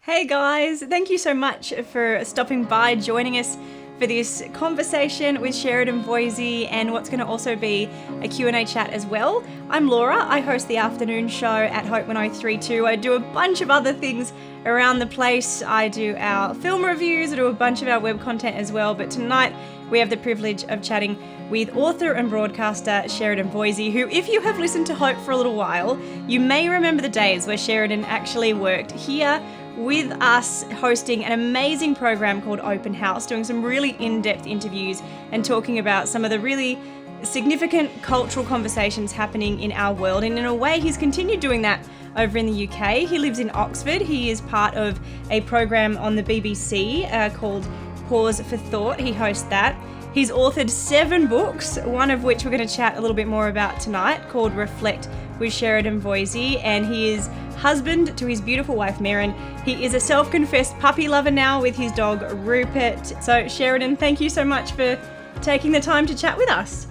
Hey guys, thank you so much for stopping by, joining us for this conversation with Sheridan Voysey and what's going to also be a Q&A chat as well. I'm Laura, I host the afternoon show at Hope 1032. I do a bunch of other things around the place. I do our film reviews, I do a bunch of our web content as well, but tonight we have the privilege of chatting with author and broadcaster Sheridan Voysey, who, if you have listened to Hope for a little while, you may remember the days where Sheridan actually worked here with us hosting an amazing program called Open House, doing some really in-depth interviews and talking about some of the really significant cultural conversations happening in our world. And in a way, he's continued doing that over in the UK. He lives in Oxford. He is part of a program on the BBC called Pause for Thought. He hosts that. He's authored 7 books, one of which we're going to chat a little bit more about tonight, called Reflect with Sheridan Voysey, and he is husband to his beautiful wife Meryn. He is a self-confessed puppy lover now with his dog Rupert. So Sheridan, thank you so much for taking the time to chat with us.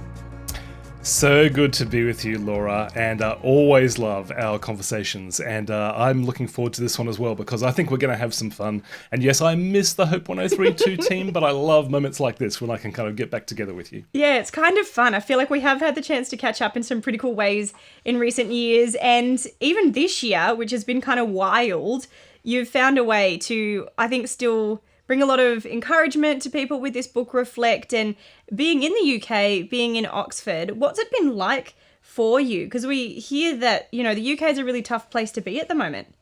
So good to be with you, Laura, and always love our conversations. And I'm looking forward to this one as well, because I think we're going to have some fun. And yes, I miss the Hope 1032 team, but I love moments like this when I can kind of get back together with you. Yeah, it's kind of fun. I feel like we have had the chance to catch up in some pretty cool ways in recent years. And even this year, which has been kind of wild, you've found a way to, I think, still bring a lot of encouragement to people with this book, Reflect, and being in the UK, being in Oxford. What's it been like for you? Because we hear that, you know, the UK is a really tough place to be at the moment.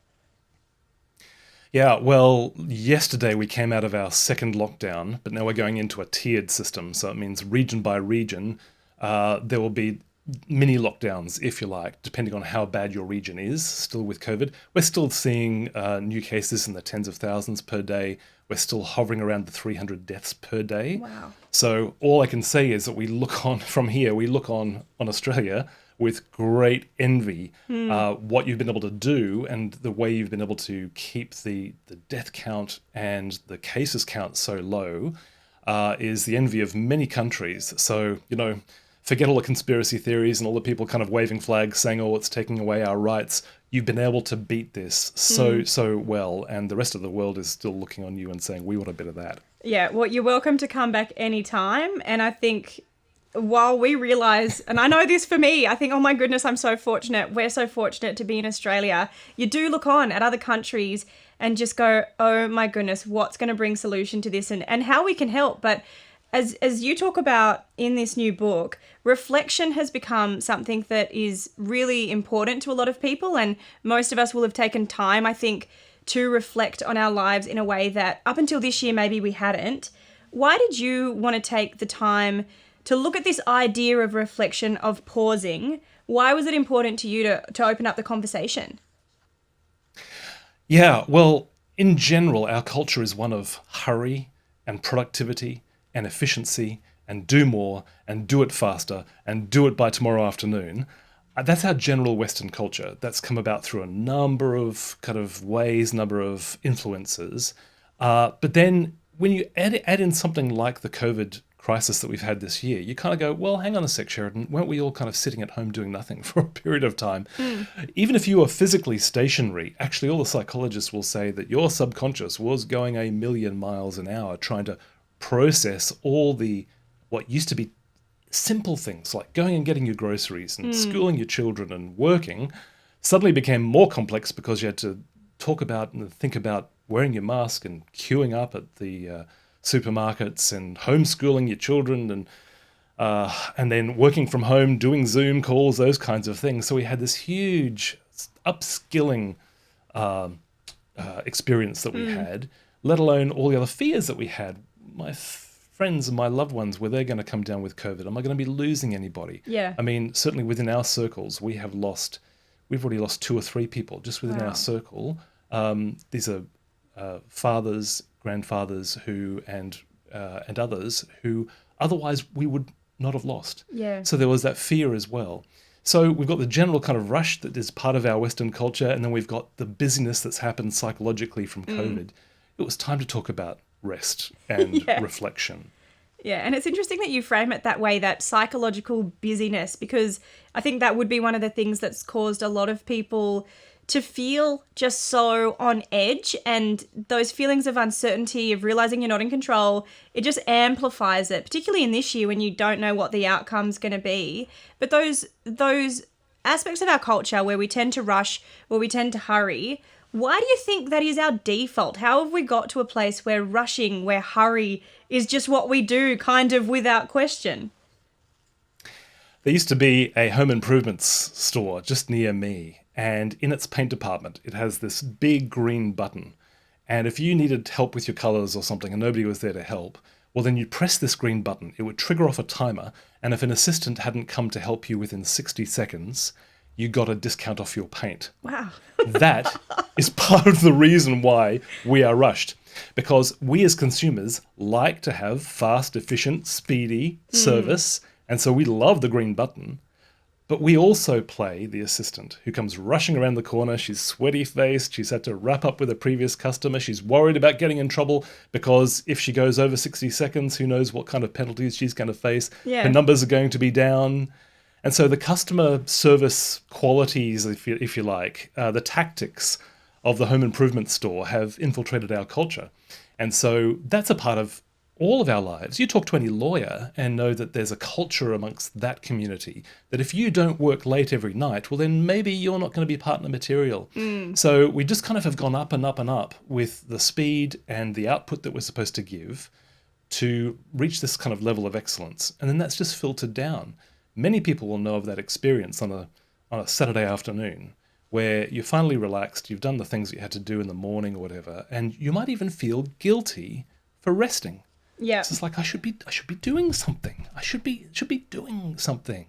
Yeah, well, yesterday we came out of our second lockdown, but now we're going into a tiered system. So it means region by region, there will be mini lockdowns, if you like, depending on how bad your region is, still with COVID. We're still seeing new cases in the tens of thousands per day. We're still hovering around the 300 deaths per day. Wow. So all I can say is that we look on from here, we look on Australia with great envy, what you've been able to do and the way you've been able to keep the death count and the cases count so low is the envy of many countries. So, you know, forget all the conspiracy theories and all the people kind of waving flags saying, oh, it's taking away our rights. You've been able to beat this so well, and the rest of the world is still looking on you and saying, we want a bit of that. Yeah, well, you're welcome to come back anytime. And I think while we realise, and I know this for me, I think, oh my goodness, I'm so fortunate. We're so fortunate to be in Australia. You do look on at other countries and just go, oh my goodness, what's going to bring solution to this and how we can help. But as you talk about in this new book, reflection has become something that is really important to a lot of people, and most of us will have taken time, I think, to reflect on our lives in a way that up until this year maybe we hadn't. Why did you want to take the time to look at this idea of reflection, of pausing? Why was it important to you to open up the conversation? Yeah, well, in general, our culture is one of hurry and productivity and efficiency and do more and do it faster and do it by tomorrow afternoon. That's our general Western culture. That's come about through a number of kind of ways, number of influences. But then when you add in something like the COVID crisis that we've had this year, you kind of go, well, hang on a sec, Sheridan, weren't we all kind of sitting at home doing nothing for a period of time? Even if you were physically stationary, actually all the psychologists will say that your subconscious was going a million miles an hour trying to process all the what used to be simple things like going and getting your groceries and schooling your children and working suddenly became more complex because you had to talk about and think about wearing your mask and queuing up at the supermarkets and homeschooling your children and then working from home, doing Zoom calls, those kinds of things. So we had this huge upskilling experience that we had, let alone all the other fears that we had. My friends and my loved ones, were they going to come down with COVID? Am I going to be losing anybody? Yeah. I mean, certainly within our circles, we've already lost 2 or 3 people just within our circle. These are fathers, grandfathers and others who otherwise we would not have lost. Yeah. So there was that fear as well. So we've got the general kind of rush that is part of our Western culture, and then we've got the busyness that's happened psychologically from COVID. It was time to talk about rest and reflection. Yeah, and it's interesting that you frame it that way, that psychological busyness, because I think that would be one of the things that's caused a lot of people to feel just so on edge, and those feelings of uncertainty, of realizing you're not in control, it just amplifies it, particularly in this year when you don't know what the outcome's going to be. But those aspects of our culture where we tend to rush, where we tend to hurry, why do you think that is our default? How have we got to a place where rushing, where hurry is just what we do, kind of without question? There used to be a home improvements store just near me, and in its paint department, it has this big green button. And if you needed help with your colors or something and nobody was there to help, well, then you'd press this green button. It would trigger off a timer, and if an assistant hadn't come to help you within 60 seconds, you got a discount off your paint. Wow. That is part of the reason why we are rushed. Because we as consumers like to have fast, efficient, speedy service, and so we love the green button. But we also play the assistant who comes rushing around the corner. She's sweaty-faced. She's had to wrap up with a previous customer. She's worried about getting in trouble because if she goes over 60 seconds, who knows what kind of penalties she's going to face. Yeah. Her numbers are going to be down. And so the customer service qualities, if you like, the tactics of the home improvement store have infiltrated our culture. And so that's a part of all of our lives. You talk to any lawyer and know that there's a culture amongst that community that if you don't work late every night, well, then maybe you're not going to be partner material. So we just kind of have gone up and up and up with the speed and the output that we're supposed to give to reach this kind of level of excellence. And then that's just filtered down. Many people will know of that experience on a Saturday afternoon where you're finally relaxed, you've done the things that you had to do in the morning or whatever, and you might even feel guilty for resting. Yeah. It's just like I should be doing something. I should be doing something.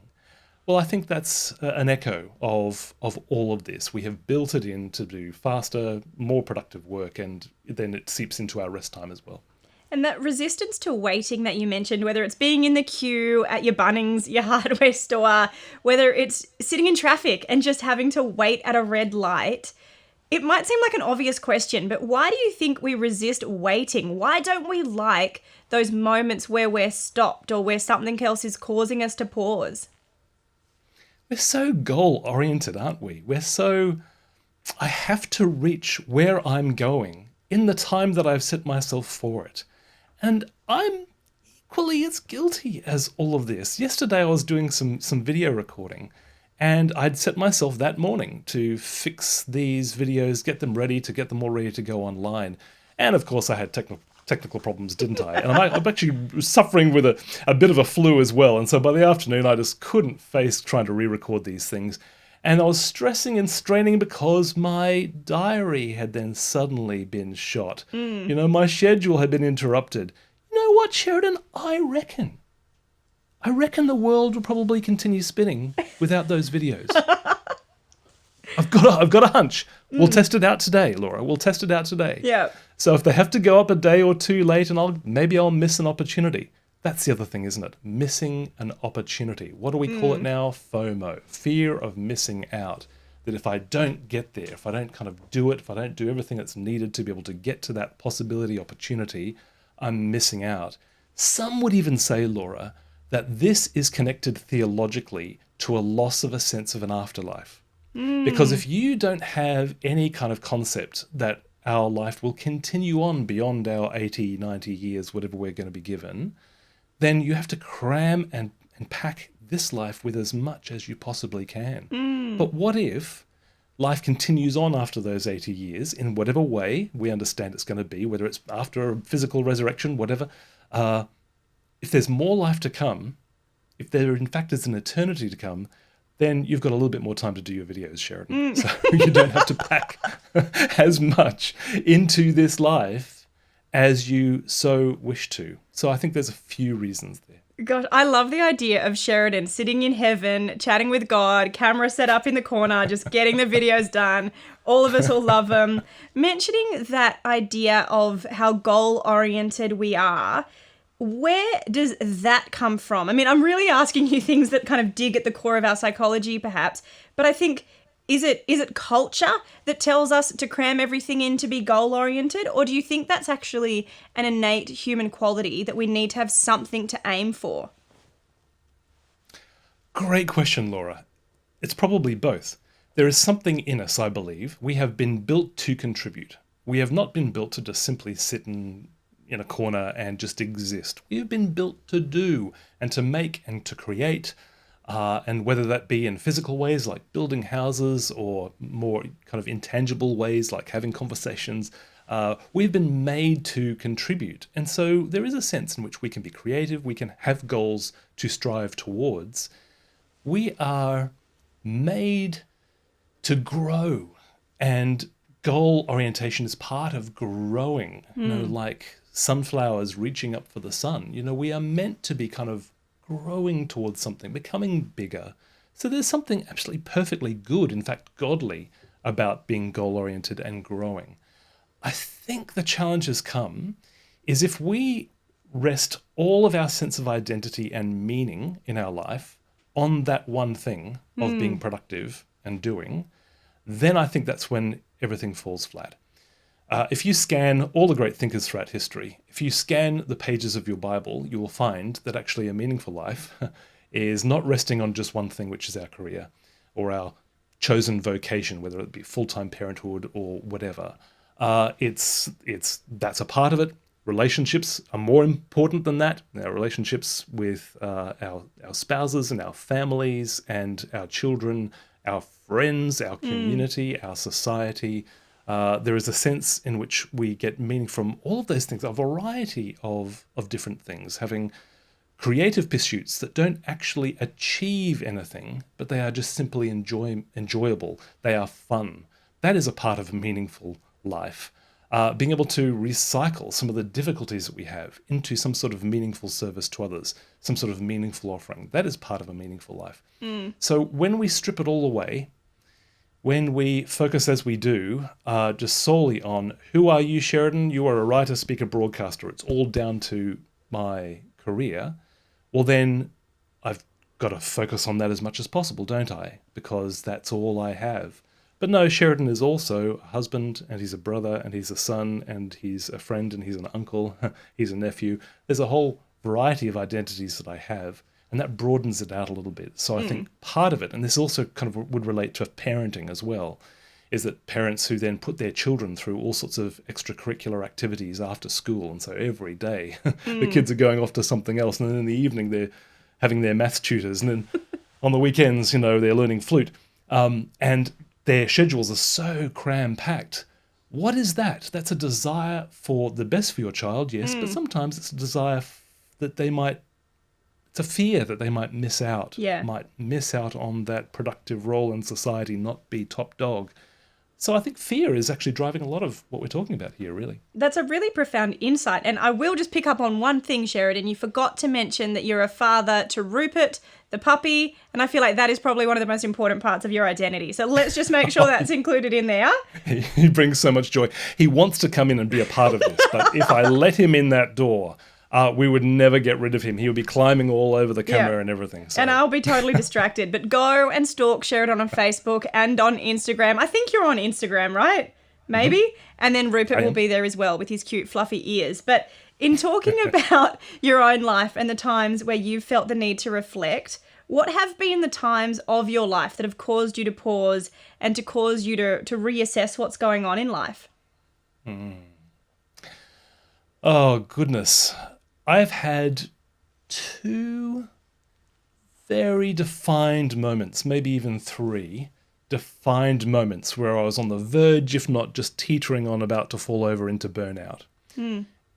Well, I think that's an echo of all of this. We have built it in to do faster, more productive work, and then it seeps into our rest time as well. And that resistance to waiting that you mentioned, whether it's being in the queue at your Bunnings, your hardware store, whether it's sitting in traffic and just having to wait at a red light, it might seem like an obvious question, but why do you think we resist waiting? Why don't we like those moments where we're stopped or where something else is causing us to pause? We're so goal-oriented, aren't we? I have to reach where I'm going in the time that I've set myself for it. And I'm equally as guilty as all of this. Yesterday I was doing some video recording, and I'd set myself that morning to fix these videos, get them ready, to get them all ready to go online. And of course I had technical problems, didn't I? And I'm actually suffering with a bit of a flu as well. And so by the afternoon I just couldn't face trying to re-record these things. And I was stressing and straining because my diary had then suddenly been shot. You know, my schedule had been interrupted. You know what, Sheridan? I reckon the world will probably continue spinning without those videos. I've got a hunch. We'll test it out today, Laura. We'll test it out today. Yeah. So if they have to go up a day or two late, and maybe I'll miss an opportunity. That's the other thing, isn't it? Missing an opportunity. What do we call it now? FOMO. Fear of missing out. That if I don't get there, if I don't kind of do it, if I don't do everything that's needed to be able to get to that possibility, opportunity, I'm missing out. Some would even say, Laura, that this is connected theologically to a loss of a sense of an afterlife. Because if you don't have any kind of concept that our life will continue on beyond our 80, 90 years, whatever we're going to be given, then you have to cram and pack this life with as much as you possibly can. But what if life continues on after those 80 years in whatever way we understand it's going to be, whether it's after a physical resurrection, whatever. If there's more life to come, if there in fact is an eternity to come, then you've got a little bit more time to do your videos, Sheridan. So you don't have to pack as much into this life as you so wish to. So I think there's a few reasons there. Gosh, I love the idea of Sheridan sitting in heaven, chatting with God, camera set up in the corner, just getting the videos done. All of us will love them. Mentioning that idea of how goal-oriented we are, where does that come from? I mean, I'm really asking you things that kind of dig at the core of our psychology, perhaps, but I think, is it culture that tells us to cram everything in to be goal-oriented, or do you think that's actually an innate human quality that we need to have something to aim for? Great question, Laura. It's probably both, There is something in us, I believe. We have been built to contribute. We have not been built to just simply sit in a corner and just exist. We have been built to do and to make and to create, and whether that be in physical ways like building houses or more kind of intangible ways like having conversations, we've been made to contribute. And so there is a sense in which we can be creative, we can have goals to strive towards. We are made to grow, and goal orientation is part of growing, like sunflowers reaching up for the sun. We are meant to be kind of growing towards something, becoming bigger. So there's something absolutely perfectly good, in fact godly, about being goal oriented and growing. I think the challenge has come is if we rest all of our sense of identity and meaning in our life on that one thing of being productive and doing, then I think that's when everything falls flat. If you scan all the great thinkers throughout history, if you scan the pages of your Bible, you will find that actually a meaningful life is not resting on just one thing, which is our career or our chosen vocation, whether it be full-time parenthood or whatever. That's a part of it. Relationships are more important than that. Our relationships with our spouses and our families and our children, our friends, our community, our society. There is a sense in which we get meaning from all of those things, a variety of different things, having creative pursuits that don't actually achieve anything, but they are just simply enjoyable. They are fun. That is a part of a meaningful life. Being able to recycle some of the difficulties that we have into some sort of meaningful service to others, some sort of meaningful offering, that is part of a meaningful life. So when we strip it all away, when we focus as we do, just solely on who are you, Sheridan? You are a writer, speaker, broadcaster. It's all down to my career. Well, then I've got to focus on that as much as possible, don't I? Because that's all I have. But no, Sheridan is also a husband, and he's a brother, and he's a son, and he's a friend, and he's an uncle, he's a nephew. There's a whole variety of identities that I have, and that broadens it out a little bit. So I think part of it, and this also kind of would relate to parenting as well, is that parents who then put their children through all sorts of extracurricular activities after school, and so every day the kids are going off to something else, and then in the evening they're having their maths tutors, and then on the weekends, they're learning flute. And their schedules are so cram-packed. What is that? That's a desire for the best for your child, yes, but sometimes it's a desire that it's a fear that they might miss out, might miss out on that productive role in society, not be top dog. So I think fear is actually driving a lot of what we're talking about here, really. That's a really profound insight. And I will just pick up on one thing, Sheridan. You forgot to mention that you're a father to Rupert, the puppy, and I feel like that is probably one of the most important parts of your identity. So let's just make sure that's included in there. He brings so much joy. He wants to come in and be a part of this, but if I let him in that door, we would never get rid of him. He would be climbing all over the camera and everything. So. And I'll be totally distracted. But go and stalk Sheridan on Facebook and on Instagram. I think you're on Instagram, right? Maybe? Mm-hmm. And then Rupert will be there as well with his cute fluffy ears. But in talking about your own life and the times where you've felt the need to reflect, what have been the times of your life that have caused you to pause and to cause you to reassess what's going on in life? Oh, goodness. I've had 2 very defined moments, maybe even 3 defined moments where I was on the verge, if not just teetering on about to fall over into burnout.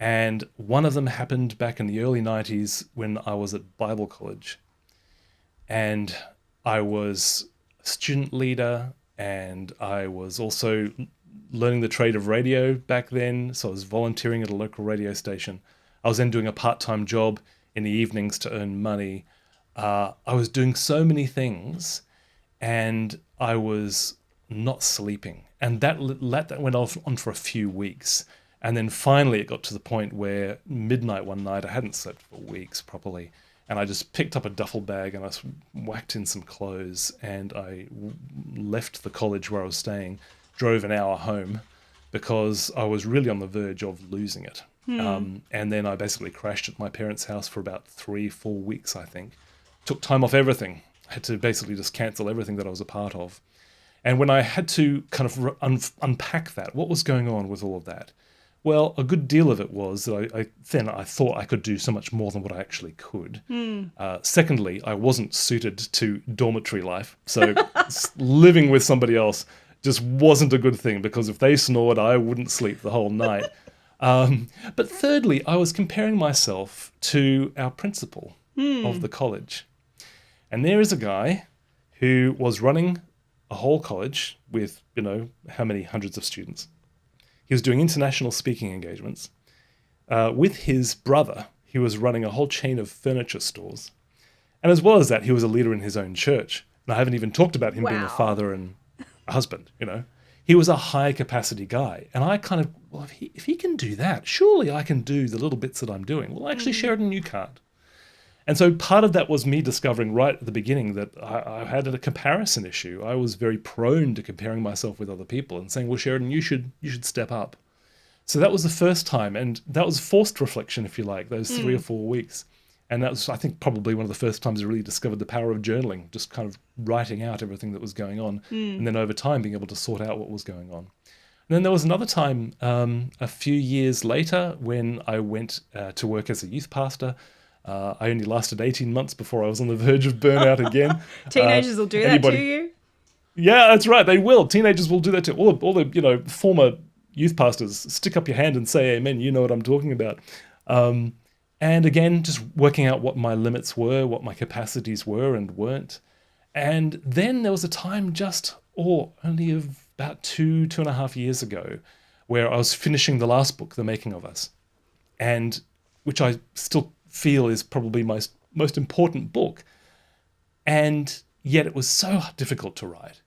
And one of them happened back in the early 90s when I was at Bible college. And I was a student leader, and I was also learning the trade of radio back then. So I was volunteering at a local radio station. I was then doing a part-time job in the evenings to earn money. I was doing so many things, and I was not sleeping. And that went on for a few weeks. And then finally it got to the point where midnight one night, I hadn't slept for weeks properly, and I just picked up a duffel bag and I whacked in some clothes, and I left the college where I was staying, drove an hour home, because I was really on the verge of losing it. And then I basically crashed at my parents' house for about 3-4 weeks, I think. Took time off everything. I had to basically just cancel everything that I was a part of. And when I had to kind of unpack that, what was going on with all of that? Well, a good deal of it was that I thought I could do so much more than what I actually could. Secondly, I wasn't suited to dormitory life. So living with somebody else just wasn't a good thing, because if they snored, I wouldn't sleep the whole night. But thirdly, I was comparing myself to our principal of the college. And there is a guy who was running a whole college with, how many hundreds of students. He was doing international speaking engagements. With his brother, he was running a whole chain of furniture stores. And as well as that, he was a leader in his own church. And I haven't even talked about him being a father and a husband, He was a high capacity guy. And I kind of, well, if he can do that, surely I can do the little bits that I'm doing. Well, actually, Sheridan, you can't. And so part of that was me discovering right at the beginning that I had a comparison issue. I was very prone to comparing myself with other people and saying, well, Sheridan, you should step up. So that was the first time. And that was forced reflection, if you like, those 3 or 4 weeks. And that was, I think, probably one of the first times I really discovered the power of journaling, just kind of writing out everything that was going on. And then over time, being able to sort out what was going on. And then there was another time a few years later when I went to work as a youth pastor. I only lasted 18 months before I was on the verge of burnout again. Teenagers will do that to you? Yeah, that's right. They will. Teenagers will do that too. All the former youth pastors, stick up your hand and say amen. You know what I'm talking about. And again, just working out what my limits were, what my capacities were and weren't. And then there was a time only about 2.5 years ago, where I was finishing the last book, The Making of Us, and which I still feel is probably my most important book. And yet it was so difficult to write.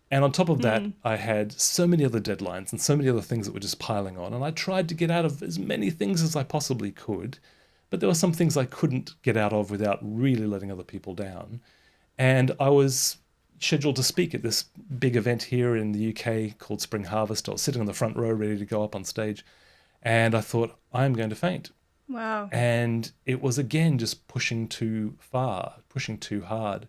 And on top of that, I had so many other deadlines and so many other things that were just piling on. And I tried to get out of as many things as I possibly could. But there were some things I couldn't get out of without really letting other people down. And I was scheduled to speak at this big event here in the UK called Spring Harvest. I was sitting on the front row ready to go up on stage. And I thought, I'm going to faint. Wow. And it was, again, just pushing too far, pushing too hard.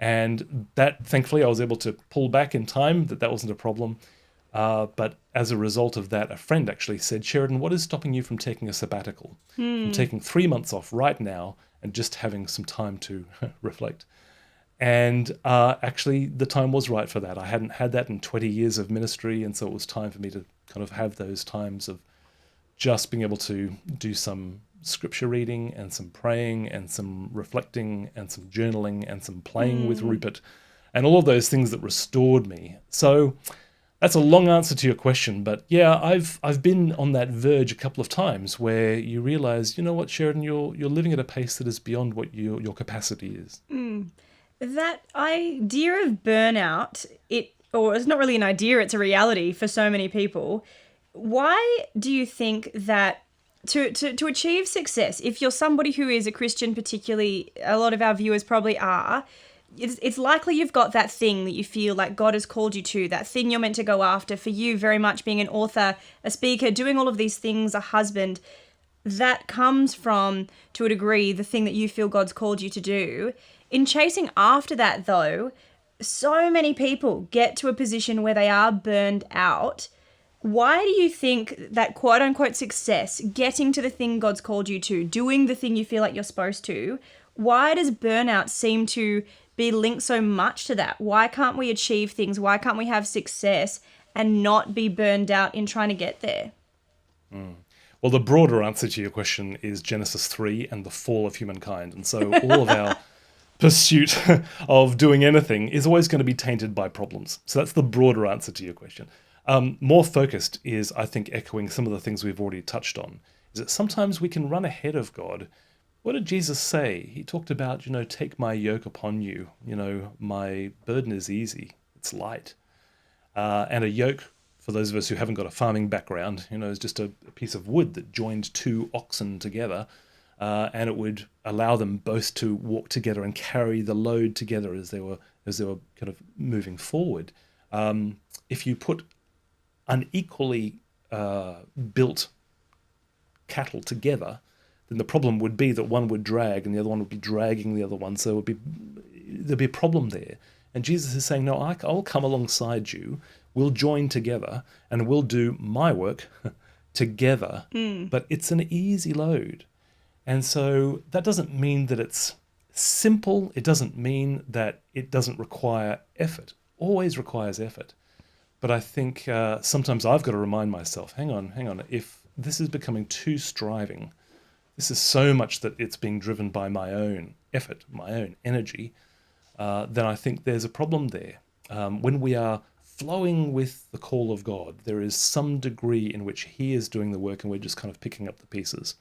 And that, thankfully, I was able to pull back in time, that wasn't a problem. But as a result of that, a friend actually said, Sheridan, what is stopping you from taking a sabbatical? From taking 3 months off right now and just having some time to reflect. And actually, the time was right for that. I hadn't had that in 20 years of ministry, and so it was time for me to kind of have those times of just being able to do some scripture reading and some praying and some reflecting and some journaling and some playing with Rupert and all of those things that restored me. So that's a long answer to your question, but yeah, I've been on that verge a couple of times where you realize, you know what, Sheridan, you're living at a pace that is beyond what your capacity is. That idea of burnout, it's not really an idea, it's a reality for so many people. Why do you think that to achieve success, if you're somebody who is a Christian, particularly, a lot of our viewers probably are, it's likely you've got that thing that you feel like God has called you to, that thing you're meant to go after. For you, very much being an author, a speaker, doing all of these things, a husband, that comes from, to a degree, the thing that you feel God's called you to do. In chasing after that, though, so many people get to a position where they are burned out. Why do you think that quote-unquote success, getting to the thing God's called you to, doing the thing you feel like you're supposed to, why does burnout seem to be linked so much to that? Why can't we achieve things? Why can't we have success and not be burned out in trying to get there? Well, the broader answer to your question is Genesis 3 and the fall of humankind. And so all of our pursuit of doing anything is always going to be tainted by problems. So that's the broader answer to your question. More focused is, I think, echoing some of the things we've already touched on, is that sometimes we can run ahead of God. What did Jesus say? He talked about, take my yoke upon you. My burden is easy. It's light. And a yoke, for those of us who haven't got a farming background, is just a piece of wood that joined two oxen together. And it would allow them both to walk together and carry the load together as they were kind of moving forward. If you put unequally built cattle together, then the problem would be that one would drag and the other one would be dragging the other one. So there'd be a problem there. And Jesus is saying, no, I'll come alongside you. We'll join together and we'll do my work together. But it's an easy load. And so that doesn't mean that it's simple. It doesn't mean that it doesn't require effort. Always requires effort. But I think sometimes I've got to remind myself, hang on, if this is becoming too striving, this is so much that it's being driven by my own effort, my own energy, then I think there's a problem there. When we are flowing with the call of God, there is some degree in which He is doing the work and we're just kind of picking up the pieces.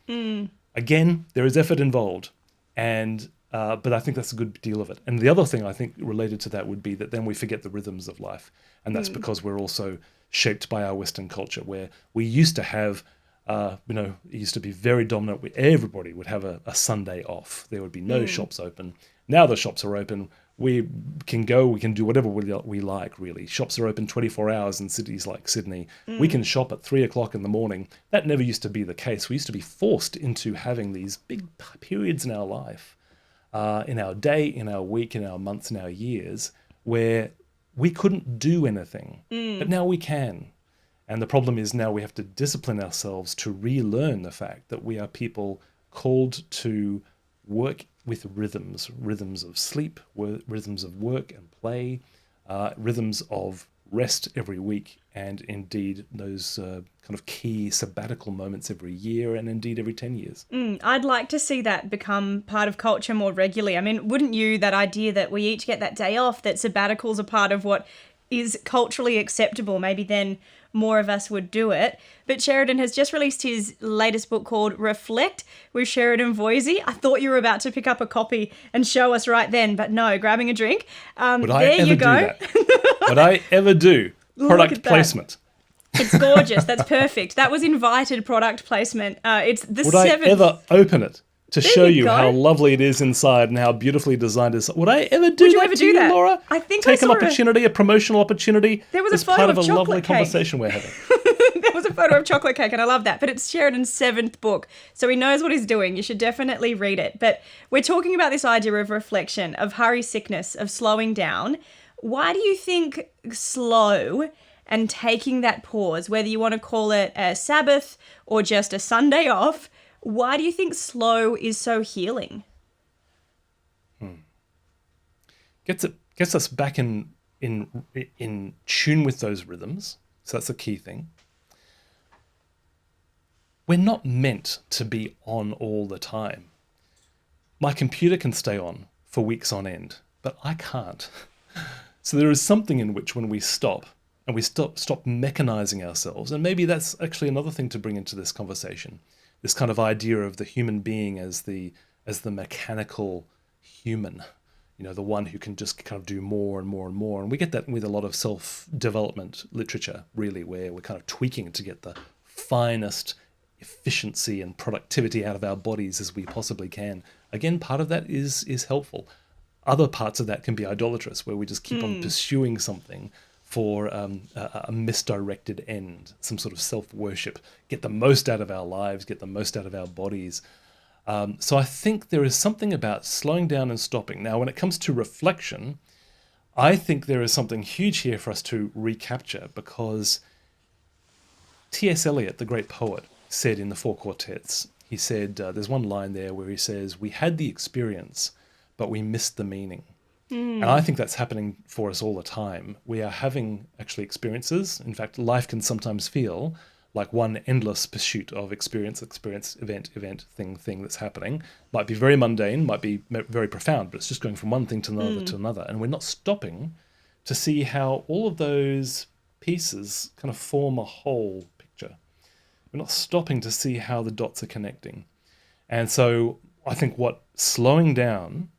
Again, there is effort involved, but I think that's a good deal of it. And the other thing I think related to that would be that then we forget the rhythms of life. And that's because we're also shaped by our Western culture, where we used to have, it used to be very dominant. Everybody would have a Sunday off. There would be no shops open. Now the shops are open. We can do whatever we like, really. Shops are open 24 hours in cities like Sydney. We can shop at 3 o'clock in the morning. That never used to be the case. We used to be forced into having these big periods in our life, in our day, in our week, in our months, in our years, where we couldn't do anything. But now we can. And the problem is now we have to discipline ourselves to relearn the fact that we are people called to work with rhythms of sleep, rhythms of work and play, rhythms of rest every week, and indeed those kind of key sabbatical moments every year and indeed every 10 years. I'd like to see that become part of culture more regularly. I mean, wouldn't you, that idea that we each get that day off, that sabbaticals are part of what is culturally acceptable, maybe then more of us would do it. But Sheridan has just released his latest book called Reflect with Sheridan Voysey. I thought you were about to pick up a copy and show us right then, but no, grabbing a drink. Would I ever do that? Would I ever do product placement? It's gorgeous. That's perfect. That was invited product placement. It's the Would 7th. I ever open it to show you go. how lovely it is inside and how beautifully designed it is? Would I ever do Would you that ever to do you, that? Laura? I think Take I an saw opportunity, a promotional opportunity. There was a as photo part of of a chocolate lovely cake. conversation we're having. There was a photo of chocolate cake, and I love that. But it's Sheridan's 7th book, so he knows what he's doing. You should definitely read it. But we're talking about this idea of reflection, of hurry sickness, of slowing down. Why do you think slow and taking that pause, whether you want to call it a Sabbath or just a Sunday off, why do you think slow is so healing? Gets us back in tune with those rhythms. So that's the key thing. We're not meant to be on all the time. My computer can stay on for weeks on end, but I can't. So there is something in which when we stop and we stop mechanizing ourselves, and maybe that's actually another thing to bring into this conversation, this kind of idea of the human being as the mechanical human, the one who can just kind of do more and more and more. And we get that with a lot of self-development literature, really, where we're kind of tweaking to get the finest efficiency and productivity out of our bodies as we possibly can. Again, part of that is helpful. Other parts of that can be idolatrous, where we just keep on pursuing something for a misdirected end, some sort of self-worship, get the most out of our lives, get the most out of our bodies. So I think there is something about slowing down and stopping. Now, when it comes to reflection, I think there is something huge here for us to recapture, because T.S. Eliot, the great poet, said in the Four Quartets, he said, there's one line there where he says, "We had the experience, but we missed the meaning." And I think that's happening for us all the time. We are having actually experiences. In fact, life can sometimes feel like one endless pursuit of experience, event, thing that's happening. Might be very mundane, might be very profound, but it's just going from one thing to another. And we're not stopping to see how all of those pieces kind of form a whole picture. We're not stopping to see how the dots are connecting. And so I think what slowing down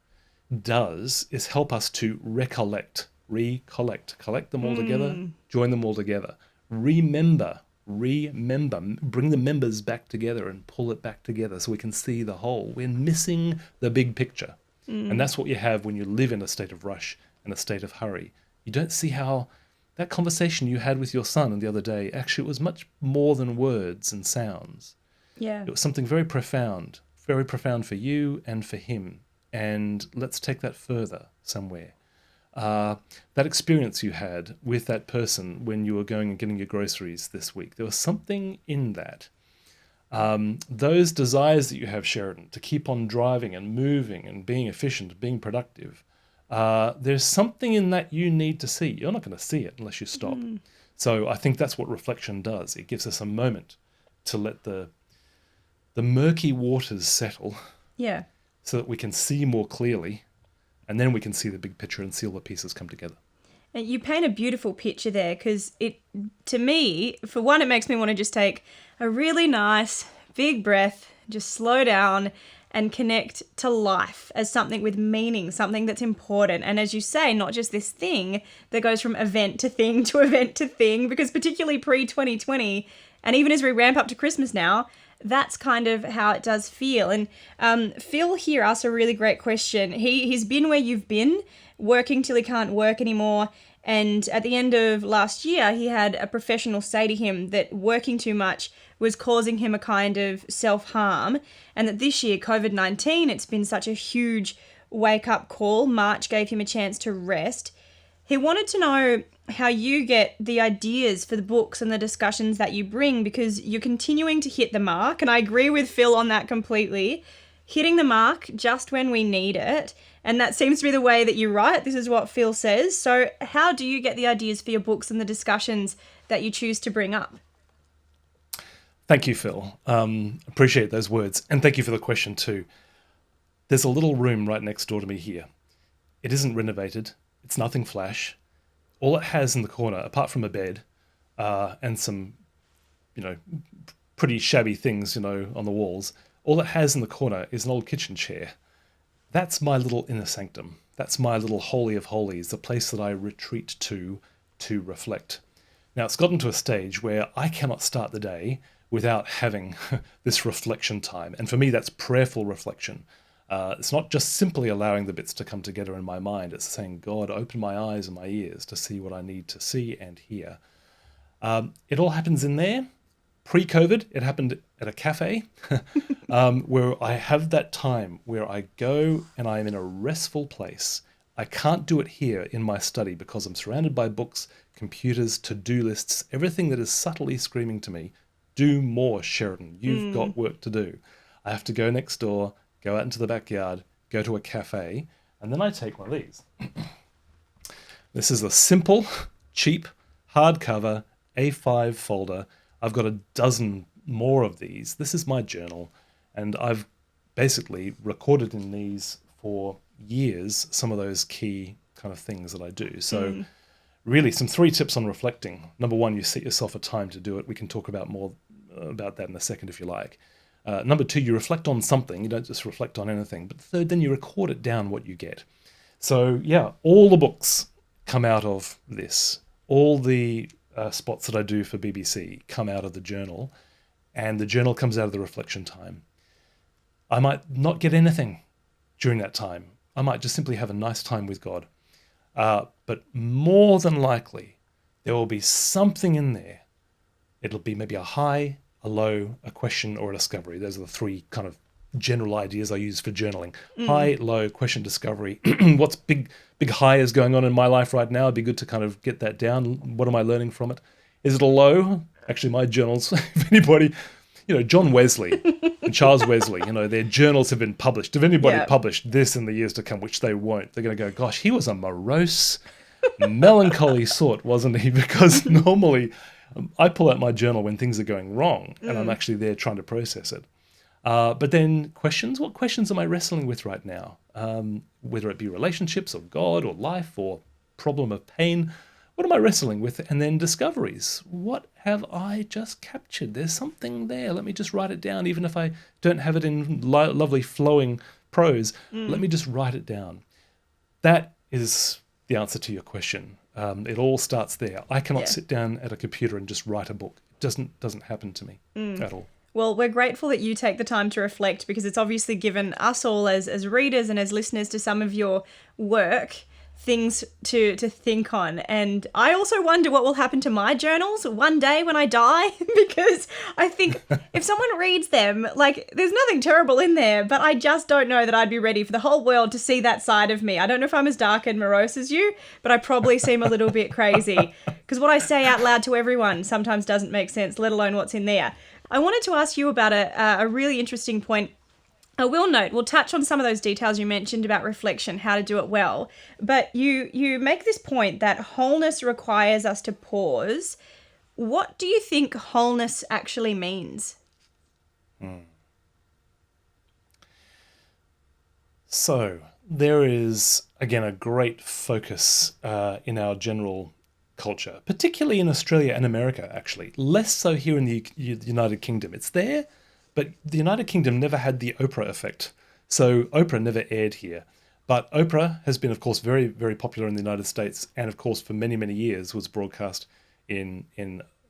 does is help us to collect them all together, join them all together, remember, bring the members back together and pull it back together so we can see the whole. We're missing the big picture. And that's what you have when you live in a state of rush and a state of hurry. You don't see how that conversation you had with your son the other day, actually it was much more than words and sounds. Yeah. It was something very profound for you and for him. And let's take that further somewhere. that experience you had with that person when you were going and getting your groceries this week. There was something in that. Those desires that you have, Sheridan, to keep on driving and moving and being efficient, being productive, there's something in that you need to see. You're not going to see it unless you stop. So I think that's what reflection does. It gives us a moment to let the murky waters settle, Yeah. so that we can see more clearly, and then we can see the big picture and see all the pieces come together. And you paint a beautiful picture there, because to me, for one, it makes me want to just take a really nice big breath, just slow down and connect to life as something with meaning, something that's important. And as you say, not just this thing that goes from event to thing to event to thing, because particularly pre-2020, and even as we ramp up to Christmas now, that's kind of how it does feel. And Phil here asked a really great question. He's been where you've been, working till he can't work anymore. And at the end of last year, he had a professional say to him that working too much was causing him a kind of self-harm. And that this year, COVID-19, it's been such a huge wake-up call. March gave him a chance to rest. He wanted to know how you get the ideas for the books and the discussions that you bring, because you're continuing to hit the mark. And I agree with Phil on that completely. Hitting the mark just when we need it. And that seems to be the way that you write. This is what Phil says. So how do you get the ideas for your books and the discussions that you choose to bring up? Thank you, Phil. Appreciate those words. And thank you for the question too. There's a little room right next door to me here. It isn't renovated. It's nothing flash. All it has in the corner, apart from a bed and some, pretty shabby things, on the walls, all it has in the corner is an old kitchen chair. That's my little inner sanctum. That's my little holy of holies, the place that I retreat to reflect. Now, it's gotten to a stage where I cannot start the day without having this reflection time. And for me, that's prayerful reflection. It's not just simply allowing the bits to come together in my mind. It's saying, God, open my eyes and my ears to see what I need to see and hear. It all happens in there. Pre-COVID, it happened at a cafe where I have that time where I go and I'm in a restful place. I can't do it here in my study because I'm surrounded by books, computers, to-do lists, everything that is subtly screaming to me, do more, Sheridan. You've got work to do. I have to go next door, go out into the backyard, go to a cafe, and then I take one of these. This is a simple, cheap, hardcover A5 folder. I've got a dozen more of these. This is my journal, and I've basically recorded in these for years some of those key kind of things that I do. So really, some 3 tips on reflecting. Number 1, you set yourself a time to do it. We can talk about more about that in a second if you like. Number 2, you reflect on something. You don't just reflect on anything. But third, then you record it down what you get. So yeah, all the books come out of this. All the spots that I do for BBC come out of the journal, and the journal comes out of the reflection time. I might not get anything during that time. I might just simply have a nice time with God. But more than likely, there will be something in there. It'll be maybe a high, a low, a question, or a discovery. Those are the 3 kind of general ideas I use for journaling. High, low, question, discovery. What's big high is going on in my life right now? It'd be good to kind of get that down. What am I learning from it? Is it a low? Actually, my journals, if anybody, John Wesley and Charles Wesley, their journals have been published. If anybody published this in the years to come, which they won't, they're going to go, gosh, he was a morose, melancholy sort, wasn't he? Because normally I pull out my journal when things are going wrong, and I'm actually there trying to process it. But then questions, what questions am I wrestling with right now? Whether it be relationships or God or life or problem of pain, what am I wrestling with? And then discoveries. What have I just captured? There's something there. Let me just write it down, even if I don't have it in lovely flowing prose. Let me just write it down. That is the answer to your question. It all starts there. I cannot sit down at a computer and just write a book. It doesn't happen to me at all. Well, we're grateful that you take the time to reflect, because it's obviously given us all as readers and as listeners to some of your work things to think on. And I also wonder what will happen to my journals one day when I die, because I think if someone reads them, like, there's nothing terrible in there, but I just don't know that I'd be ready for the whole world to see that side of me. I don't know if I'm as dark and morose as you, but I probably seem a little bit crazy, because what I say out loud to everyone sometimes doesn't make sense, let alone what's in there. I wanted to ask you about a really interesting point. I will note, we'll touch on some of those details you mentioned about reflection, how to do it well. But you make this point that wholeness requires us to pause. What do you think wholeness actually means? So there is, again, a great focus in our general culture, particularly in Australia and America, actually. Less so here in the United Kingdom. It's there, but the United Kingdom never had the Oprah effect. So Oprah never aired here. But Oprah has been, of course, very, very popular in the United States, and of course, for many, many years was broadcast in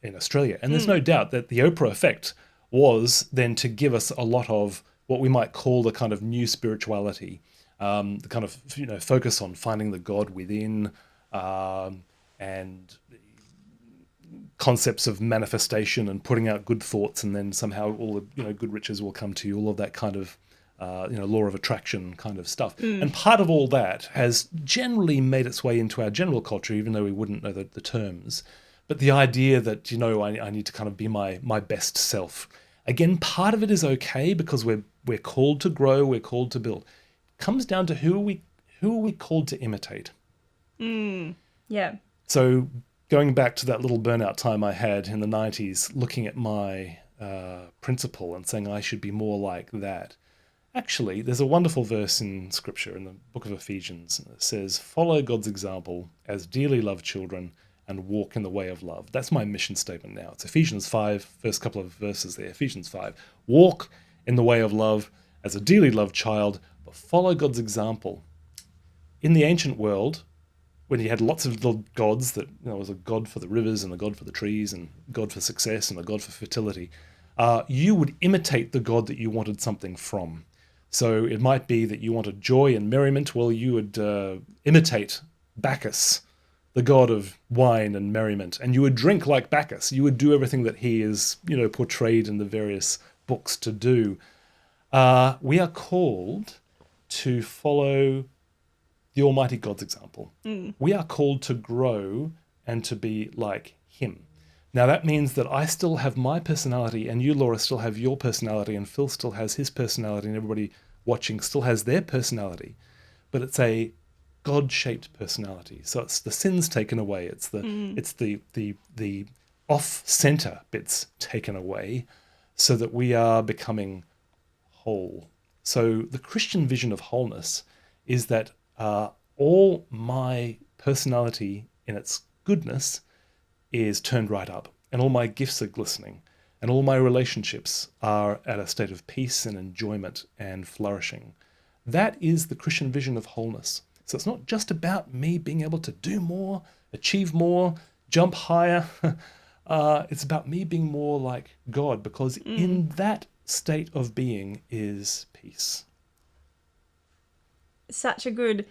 Australia. And there's no doubt that the Oprah effect was then to give us a lot of what we might call the kind of new spirituality, the kind of focus on finding the God within, and concepts of manifestation and putting out good thoughts, and then somehow all the good riches will come to you. All of that kind of law of attraction kind of stuff. And part of all that has generally made its way into our general culture, even though we wouldn't know the terms. But the idea that I need to kind of be my best self. Again, part of it is okay because we're called to grow, we're called to build. It comes down to who are we called to imitate. Yeah. So going back to that little burnout time I had in the 90s, looking at my principle and saying I should be more like that. Actually, there's a wonderful verse in Scripture in the book of Ephesians that says, "Follow God's example as dearly loved children and walk in the way of love." That's my mission statement now. It's Ephesians 5, first couple of verses there. Ephesians 5. Walk in the way of love as a dearly loved child, but follow God's example. In the ancient world, when you had lots of little gods, that was a god for the rivers and a god for the trees and a god for success and a god for fertility, you would imitate the god that you wanted something from. So it might be that you wanted joy and merriment. Well, you would imitate Bacchus, the god of wine and merriment, and you would drink like Bacchus. You would do everything that he is, portrayed in the various books to do. We are called to follow the Almighty God's example. We are called to grow and to be like him. Now that means that I still have my personality, and you, Laura, still have your personality, and Phil still has his personality, and everybody watching still has their personality. But it's a God-shaped personality. So it's the sins taken away. It's the off-center bits taken away, so that we are becoming whole. So the Christian vision of wholeness is that all my personality in its goodness is turned right up, and all my gifts are glistening, and all my relationships are at a state of peace and enjoyment and flourishing. That is the Christian vision of wholeness. So it's not just about me being able to do more, achieve more, jump higher. It's about me being more like God, because in that state of being is peace. Such a good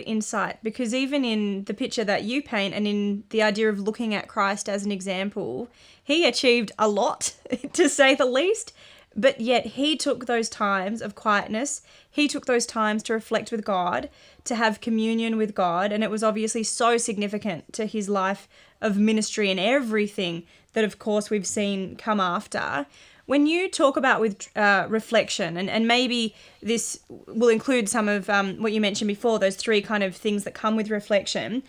insight, because even in the picture that you paint and in the idea of looking at Christ as an example, he achieved a lot, to say the least, but yet he took those times of quietness, he took those times to reflect with God, to have communion with God, and it was obviously so significant to his life of ministry and everything that, of course, we've seen come after. When you talk about with reflection, and maybe this will include some of what you mentioned before, those three kind of things that come with reflection,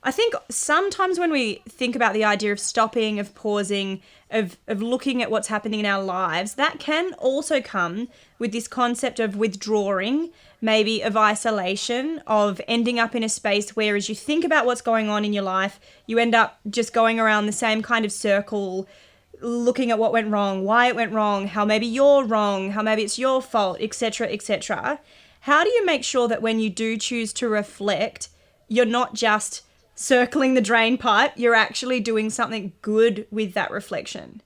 I think sometimes when we think about the idea of stopping, of pausing, of looking at what's happening in our lives, that can also come with this concept of withdrawing, maybe of isolation, of ending up in a space where as you think about what's going on in your life, you end up just going around the same kind of circle, looking at what went wrong, why it went wrong, how maybe you're wrong, how maybe it's your fault, etc., etc. How do you make sure that when you do choose to reflect, you're not just circling the drain pipe, you're actually doing something good with that reflection?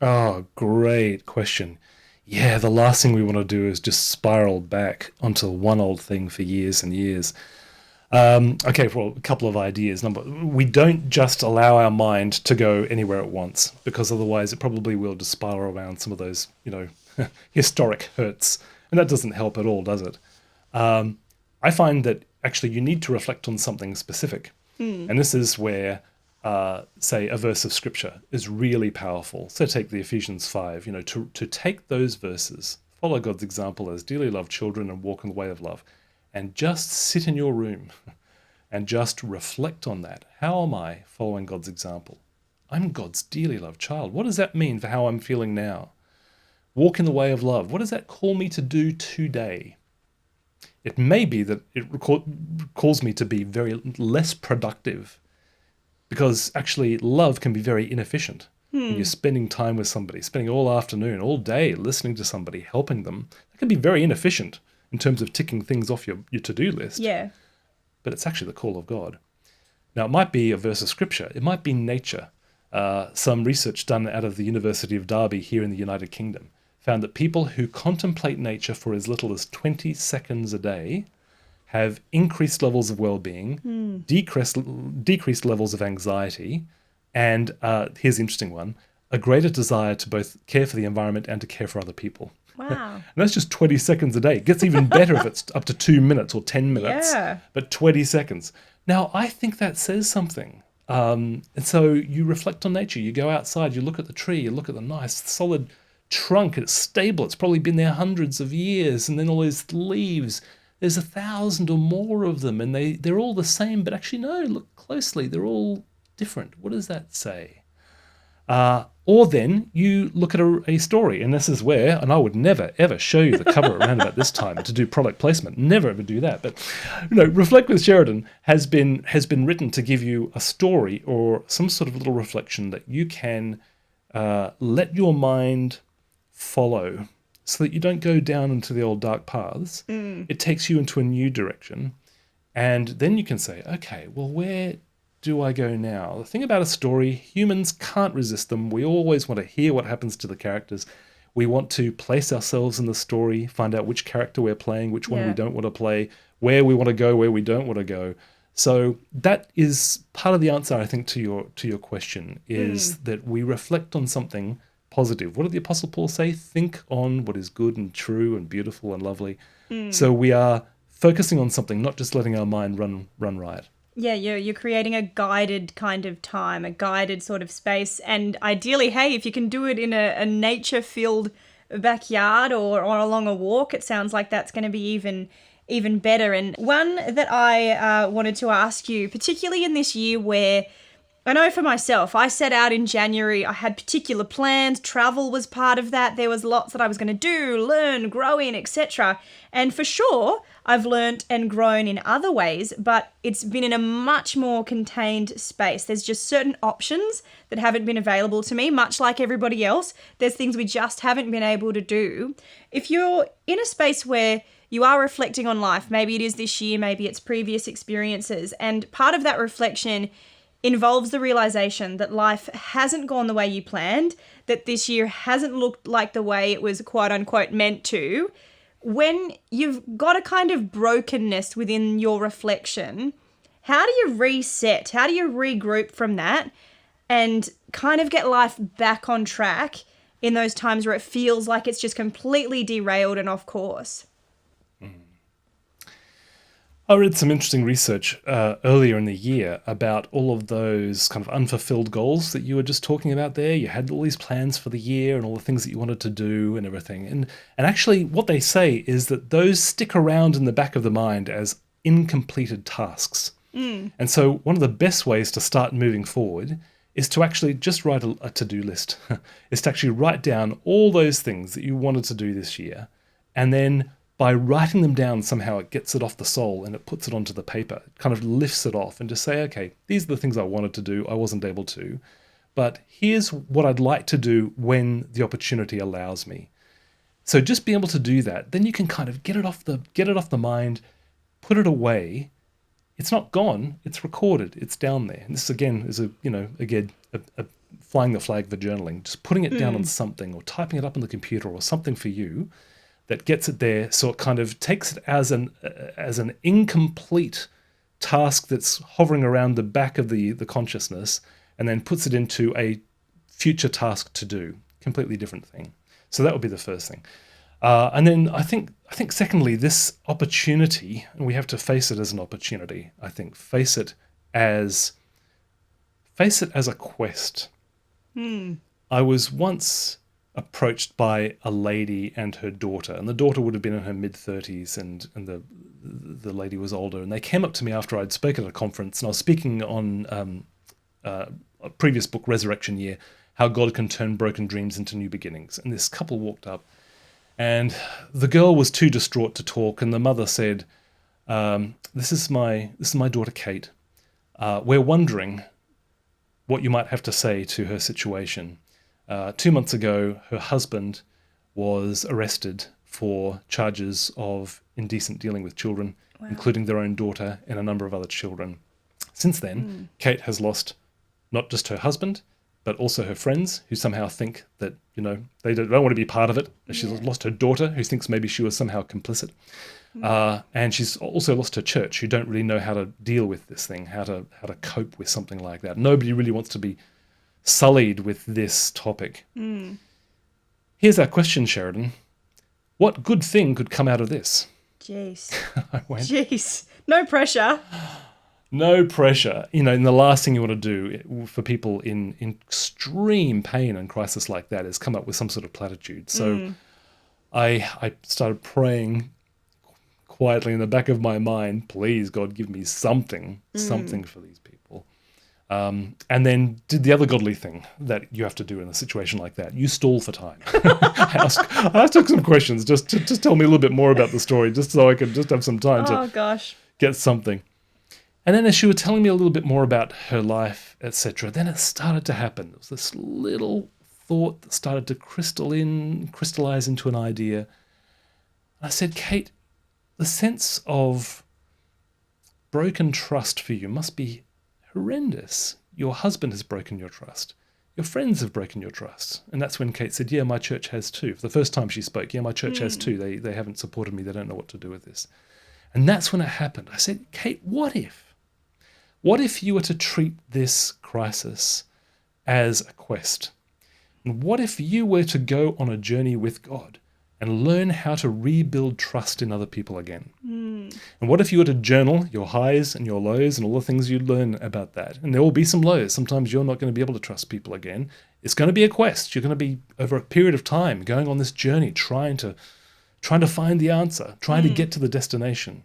Oh, great question. Yeah, the last thing we want to do is just spiral back onto one old thing for years and years. Okay, well, a couple of ideas. We don't just allow our mind to go anywhere at once, because otherwise it probably will just spiral around some of those, historic hurts. And that doesn't help at all, does it? I find that actually you need to reflect on something specific. And this is where, say, a verse of scripture is really powerful. So take the Ephesians 5, to take those verses, follow God's example as dearly loved children and walk in the way of love, and just sit in your room and just reflect on that. How am I following God's example? I'm God's dearly loved child. What does that mean for how I'm feeling now? Walk in the way of love. What does that call me to do today? It may be that it calls me to be very less productive, because actually love can be very inefficient. When you're spending time with somebody, spending all afternoon, all day listening to somebody, helping them, that can be very inefficient in terms of ticking things off your to-do list. Yeah. But it's actually the call of God. Now, it might be a verse of scripture. It might be nature. Some research done out of the University of Derby here in the United Kingdom found that people who contemplate nature for as little as 20 seconds a day have increased levels of well-being, decreased levels of anxiety, and here's the interesting one, a greater desire to both care for the environment and to care for other people. Wow. And that's just 20 seconds a day. It gets even better if it's up to 2 minutes or 10 minutes, but 20 seconds. Now, I think that says something. And so you reflect on nature. You go outside, you look at the tree, you look at the nice solid trunk. It's stable. It's probably been there hundreds of years. And then all those leaves, there's 1,000 or more of them, and they're all the same. But actually, no, look closely. They're all different. What does that say? Or then you look at a story, and this is where, and I would never, ever show you the cover around about this time to do product placement. Never, ever do that. But, Reflect with Sheridan has been written to give you a story or some sort of little reflection that you can let your mind follow so that you don't go down into the old dark paths. It takes you into a new direction. And then you can say, okay, well, where do I go now? The thing about a story, humans can't resist them. We always want to hear what happens to the characters. We want to place ourselves in the story, find out which character we're playing, which one we don't want to play, where we want to go, where we don't want to go. So that is part of the answer, I think, to your question, is that we reflect on something positive. What did the Apostle Paul say? Think on what is good and true and beautiful and lovely. So we are focusing on something, not just letting our mind run riot. Yeah, you're creating a guided kind of time, a guided sort of space. And ideally, hey, if you can do it in a nature-filled backyard or along a walk, it sounds like that's going to be even better. And one that I wanted to ask you, particularly in this year where I know for myself, I set out in January, I had particular plans, travel was part of that, there was lots that I was going to do, learn, grow in, etc. And for sure, I've learnt and grown in other ways, but it's been in a much more contained space. There's just certain options that haven't been available to me, much like everybody else. There's things we just haven't been able to do. If you're in a space where you are reflecting on life, maybe it is this year, maybe it's previous experiences, and part of that reflection involves the realization that life hasn't gone the way you planned, that this year hasn't looked like the way it was quote unquote meant to. When you've got a kind of brokenness within your reflection, how do you reset? How do you regroup from that and kind of get life back on track in those times where it feels like it's just completely derailed and off course? I read some interesting research earlier in the year about all of those kind of unfulfilled goals that you were just talking about there. You had all these plans for the year and all the things that you wanted to do and everything. And actually what they say is that those stick around in the back of the mind as incompleted tasks. And so one of the best ways to start moving forward is to actually just write a to-do list. Is to actually write down all those things that you wanted to do this year, and then by writing them down, somehow it gets it off the soul and it puts it onto the paper. It kind of lifts it off and just say, okay, these are the things I wanted to do. I wasn't able to, but here's what I'd like to do when the opportunity allows me. So just be able to do that, then you can kind of get it off the mind, put it away. It's not gone. It's recorded. It's down there. And this again is a flying the flag for journaling. Just putting it down on something or typing it up on the computer or something for you that gets it there, so it kind of takes it as an incomplete task that's hovering around the back of the consciousness and then puts it into a future task to do. Completely different thing. So that would be the first thing. And then I think secondly, this opportunity, and we have to face it as an opportunity. I think face it as a quest. I was once approached by a lady and her daughter, and the daughter would have been in her mid-30s, and the lady was older. And they came up to me after I'd spoken at a conference, and I was speaking on a previous book, Resurrection Year, how God can turn broken dreams into new beginnings. And this couple walked up, and the girl was too distraught to talk, and the mother said, "This is my daughter Kate. We're wondering what you might have to say to her situation. 2 months ago, her husband was arrested for charges of indecent dealing with children, including their own daughter and a number of other children. Since then, Kate has lost not just her husband, but also her friends, who somehow think that, they don't want to be part of it. She's lost her daughter, who thinks maybe she was somehow complicit. And she's also lost her church, who don't really know how to deal with this thing, how to cope with something like that. Nobody really wants to be sullied with this topic. Here's our question, Sheridan. What good thing could come out of this?" Jeez. I went, Jeez. No pressure. no pressure. And the last thing you want to do for people in extreme pain and crisis like that is come up with some sort of platitude. So I started praying quietly in the back of my mind, please, God, give me something for these people. And then did the other godly thing that you have to do in a situation like that. You stall for time. I asked some questions, just tell me a little bit more about the story, just so I could just have some time to get something. And then as she was telling me a little bit more about her life, etc., then it started to happen. There was this little thought that started to crystallize into an idea. I said, Kate, the sense of broken trust for you must be horrendous. Your husband has broken your trust. Your friends have broken your trust. And that's when Kate said, yeah, my church has too. For the first time she spoke, yeah, my church has too. They haven't supported me. They don't know what to do with this. And that's when it happened. I said, Kate, what if? What if you were to treat this crisis as a quest? And what if you were to go on a journey with God and learn how to rebuild trust in other people again? And what if you were to journal your highs and your lows and all the things you learn about that? And there will be some lows. Sometimes you're not going to be able to trust people again. It's going to be a quest. You're going to be, over a period of time, going on this journey, trying to find the answer, trying to get to the destination.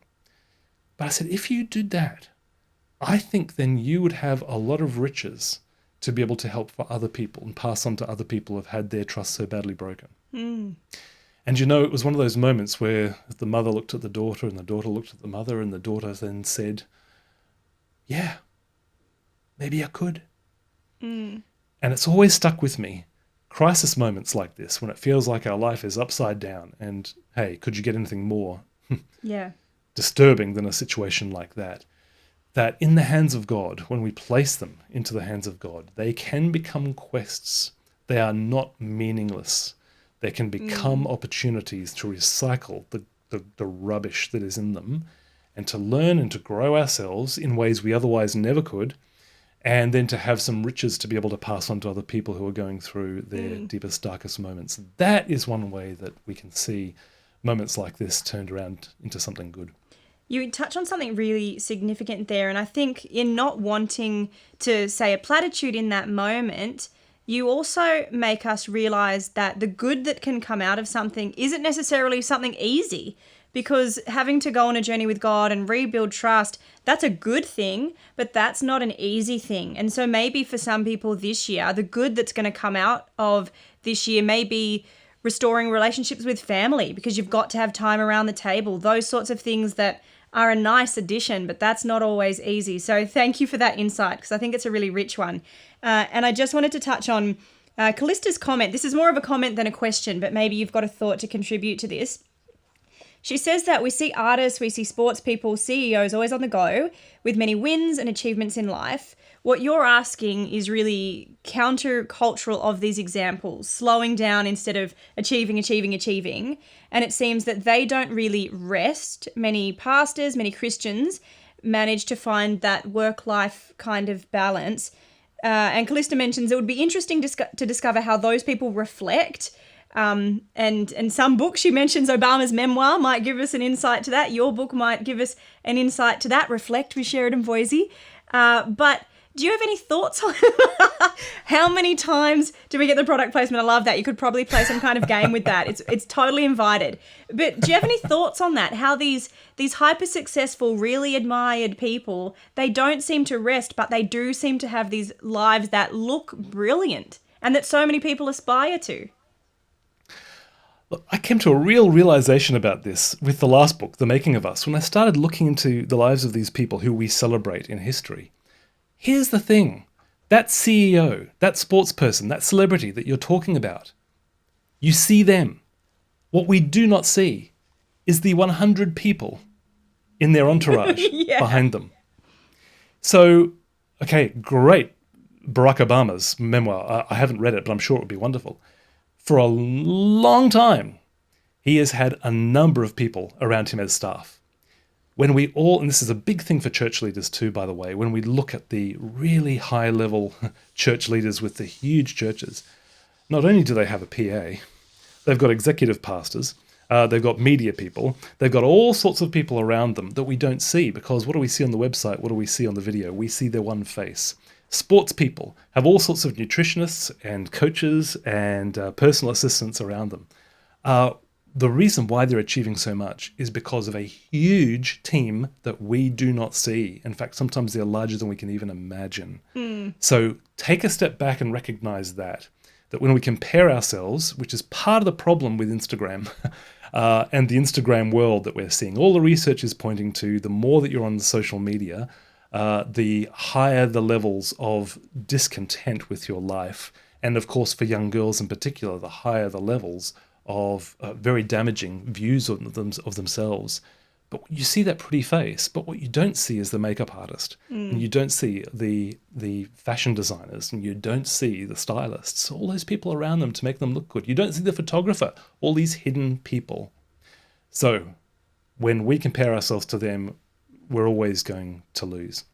But I said, if you did that, I think then you would have a lot of riches to be able to help for other people and pass on to other people who've had their trust so badly broken. And it was one of those moments where the mother looked at the daughter and the daughter looked at the mother, and the daughter then said, yeah, maybe I could. And it's always stuck with me. Crisis moments like this, when it feels like our life is upside down and, hey, could you get anything more disturbing than a situation like that? That in the hands of God, when we place them into the hands of God, they can become quests. They are not meaningless. They can become opportunities to recycle the rubbish that is in them, and to learn and to grow ourselves in ways we otherwise never could, and then to have some riches to be able to pass on to other people who are going through their deepest, darkest moments. That is one way that we can see moments like this turned around into something good. You touch on something really significant there, and I think in not wanting to say a platitude in that moment, you also make us realize that the good that can come out of something isn't necessarily something easy, because having to go on a journey with God and rebuild trust, that's a good thing, but that's not an easy thing. And so maybe for some people this year, the good that's going to come out of this year may be restoring relationships with family, because you've got to have time around the table, those sorts of things that are a nice addition, but that's not always easy. So thank you for that insight, because I think it's a really rich one. And I just wanted to touch on Callista's comment. This is more of a comment than a question, but maybe you've got a thought to contribute to this. She says that we see artists, we see sports people, CEOs always on the go with many wins and achievements in life. What you're asking is really counter-cultural of these examples, slowing down instead of achieving. And it seems that they don't really rest. Many pastors, many Christians manage to find that work-life kind of balance. And Callista mentions it would be interesting to discover how those people reflect. And some books, she mentions Obama's memoir might give us an insight to that. Your book might give us an insight to that. Reflect with Sheridan Voysey. But do you have any thoughts on how many times do we get the product placement? I love that. You could probably play some kind of game with that. It's totally invited. But do you have any thoughts on that? How these hyper successful, really admired people, they don't seem to rest, but they do seem to have these lives that look brilliant and that so many people aspire to. Look, I came to a real realization about this with the last book, The Making of Us, when I started looking into the lives of these people who we celebrate in history. Here's the thing. That CEO, that sports person, that celebrity that you're talking about, you see them. What we do not see is the 100 people in their entourage behind them. So, okay, great. Barack Obama's memoir. I haven't read it, but I'm sure it would be wonderful. For a long time, he has had a number of people around him as staff. When we all, and this is a big thing for church leaders too, by the way, when we look at the really high level church leaders with the huge churches, not only do they have a PA, they've got executive pastors, they've got media people, they've got all sorts of people around them that we don't see, because what do we see on the website? What do we see on the video? We see their one face. Sports people have all sorts of nutritionists and coaches and personal assistants around them. The reason why they're achieving so much is because of a huge team that we do not see. In fact, sometimes they're larger than we can even imagine. So take a step back and recognize that when we compare ourselves, which is part of the problem with Instagram and the Instagram world that we're seeing, all the research is pointing to the more that you're on social media, the higher the levels of discontent with your life. And of course, for young girls in particular, the higher the levels of very damaging views of themselves. But you see that pretty face. But what you don't see is the makeup artist. And you don't see the fashion designers. And you don't see the stylists. All those people around them to make them look good. You don't see the photographer. All these hidden people. So when we compare ourselves to them, we're always going to lose.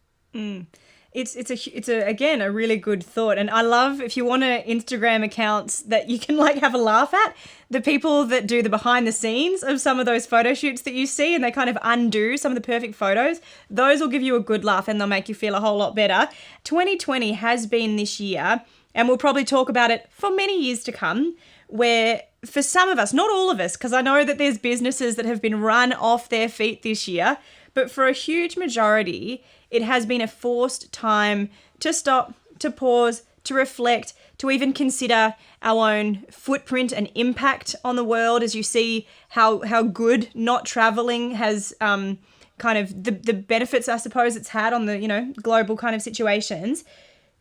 It's again a really good thought, and I love if you want Instagram accounts that you can like have a laugh at, the people that do the behind the scenes of some of those photo shoots that you see, and they kind of undo some of the perfect photos. Those will give you a good laugh and they'll make you feel a whole lot better. 2020 has been this year, and we'll probably talk about it for many years to come, where for some of us, not all of us, because I know that there's businesses that have been run off their feet this year, but for a huge majority, it has been a forced time to stop, to pause, to reflect, to even consider our own footprint and impact on the world, as you see how good not traveling has kind of the benefits, I suppose, it's had on the, global kind of situations.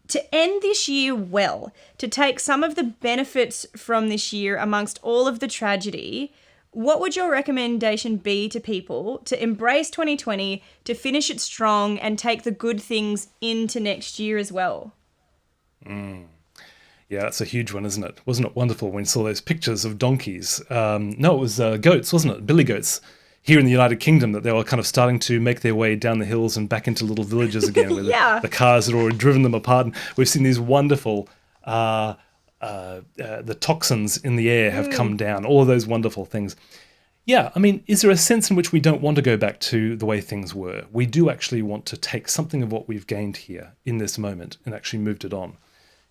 To end this year well, to take some of the benefits from this year amongst all of the tragedy, what would your recommendation be to people to embrace 2020, to finish it strong and take the good things into next year as well? Yeah, that's a huge one, isn't it? Wasn't it wonderful when we saw those pictures of donkeys? No, it was goats, wasn't it? Billy goats here in the United Kingdom, that they were kind of starting to make their way down the hills and back into little villages again where the cars had already driven them apart. And we've seen these wonderful... the toxins in the air have come down, all of those wonderful things. Yeah, I mean, is there a sense in which we don't want to go back to the way things were? We do actually want to take something of what we've gained here in this moment and actually moved it on.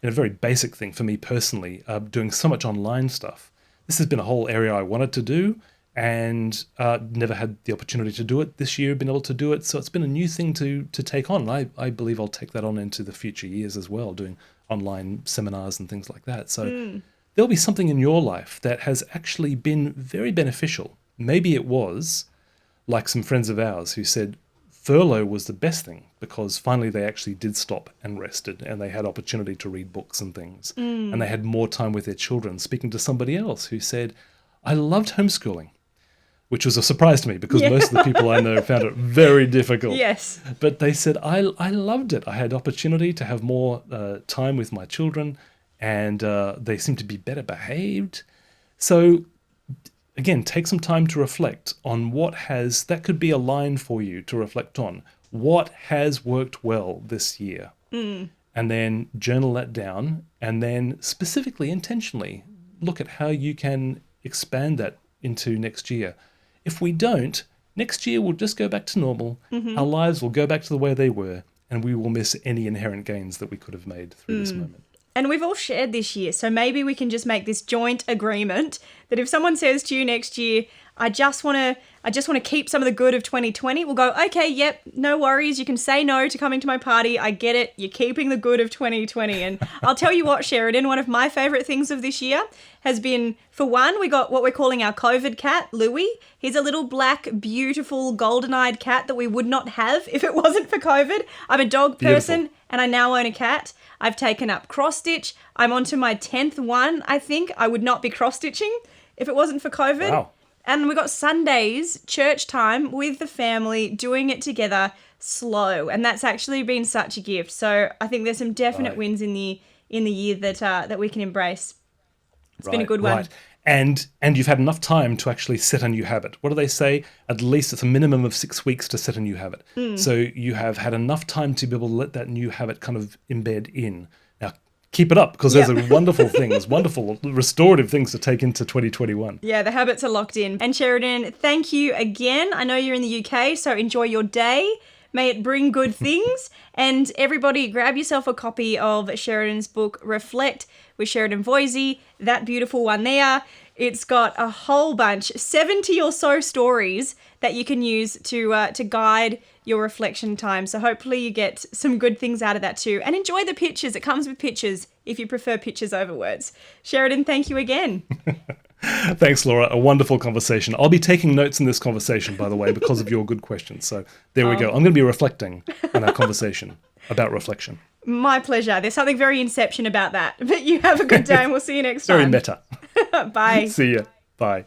And a very basic thing for me personally, doing so much online stuff. This has been a whole area I wanted to do and never had the opportunity to do it. This year, been able to do it. So it's been a new thing to take on. And I believe I'll take that on into the future years as well, doing online seminars and things like that. So there'll be something in your life that has actually been very beneficial. Maybe it was like some friends of ours who said furlough was the best thing because finally they actually did stop and rested and they had opportunity to read books and things. And they had more time with their children. Speaking to somebody else who said, I loved homeschooling, which was a surprise to me because most of the people I know found it very difficult. Yes. But they said, I loved it. I had opportunity to have more time with my children and they seemed to be better behaved. So again, take some time to reflect on that could be a line for you to reflect on. what has worked well this year, and then journal that down, and then specifically, intentionally, look at how you can expand that into next year. If we don't, next year we'll just go back to normal. Our lives will go back to the way they were, and we will miss any inherent gains that we could have made through this moment. And we've all shared this year, so maybe we can just make this joint agreement that if someone says to you next year, I just want to keep some of the good of 2020, we'll go, okay, yep, no worries. You can say no to coming to my party. I get it. You're keeping the good of 2020. And I'll tell you what, Sheridan, one of my favorite things of this year has been, for one, we got what we're calling our COVID cat, Louie. He's a little black, beautiful, golden-eyed cat that we would not have if it wasn't for COVID. I'm a dog person and I now own a cat. I've taken up cross-stitch. I'm onto my 10th one, I think. I would not be cross-stitching if it wasn't for COVID. Wow. And we got Sundays, church time with the family, doing it together, slow. And that's actually been such a gift. So I think there's some definite wins in the year that we can embrace. It's been a good one. Right. And you've had enough time to actually set a new habit. What do they say? At least it's a minimum of 6 weeks to set a new habit. So you have had enough time to be able to let that new habit kind of embed in. Now, keep it up, because those are wonderful things, wonderful restorative things to take into 2021. Yeah, the habits are locked in. And Sheridan, thank you again. I know you're in the UK, so enjoy your day. May it bring good things. And everybody, grab yourself a copy of Sheridan's book, Reflect, with Sheridan Voysey, that beautiful one there. It's got a whole bunch, 70 or so stories that you can use to guide your reflection time. So hopefully you get some good things out of that too. And enjoy the pictures. It comes with pictures if you prefer pictures over words. Sheridan, thank you again. Thanks, Laura. A wonderful conversation. I'll be taking notes in this conversation, by the way, because of your good questions. So there we go. I'm going to be reflecting on our conversation about reflection. My pleasure. There's something very Inception about that. But you have a good day and we'll see you next time. Very meta. Bye. See ya. Bye.